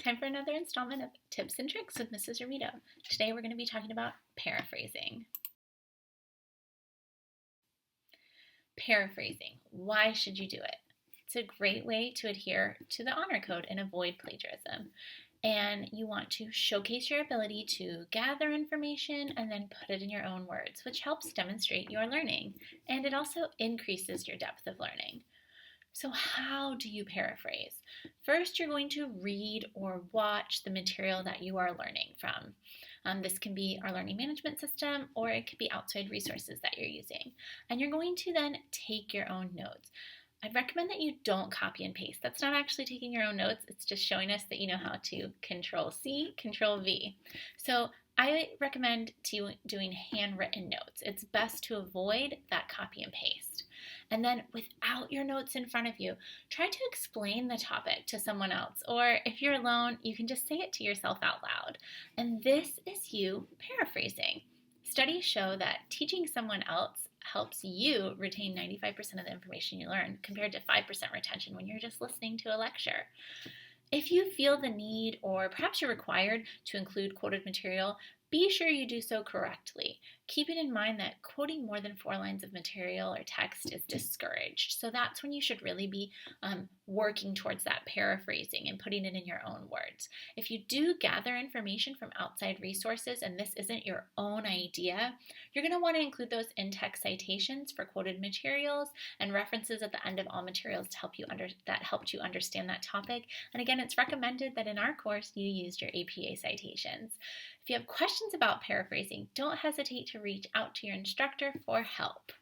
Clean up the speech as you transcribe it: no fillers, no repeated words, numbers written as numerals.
Time for another installment of Tips and Tricks with Mrs. Romito. Today we're going to be talking about paraphrasing. Paraphrasing. Why should you do it? It's a great way to adhere to the honor code and avoid plagiarism. And you want to showcase your ability to gather information and then put it in your own words, which helps demonstrate your learning. And it also increases your depth of learning. So how do you paraphrase? First, you're going to read or watch the material that you are learning from. This can be our learning management system, or it could be outside resources that you're using. And you're going to then take your own notes. I'd recommend that you don't copy and paste. That's not actually taking your own notes. It's just showing us that you know how to Control-C, Control-V. So I recommend doing handwritten notes. It's best to avoid that copy and paste. And then without your notes in front of you, try to explain the topic to someone else. Or if you're alone, you can just say it to yourself out loud. And this is you paraphrasing. Studies show that teaching someone else helps you retain 95% of the information you learn compared to 5% retention when you're just listening to a lecture. If you feel the need or perhaps you're required to include quoted material, be sure you do so correctly. Keeping in mind that quoting more than 4 lines of material or text is discouraged. So that's when you should really be working towards that paraphrasing and putting it in your own words. If you do gather information from outside resources and this isn't your own idea, you're going to want to include those in-text citations for quoted materials and references at the end of all materials to help you that helped you understand that topic. And again, it's recommended that in our course you used your APA citations. If you have questions about paraphrasing, don't hesitate to reach out to your instructor for help.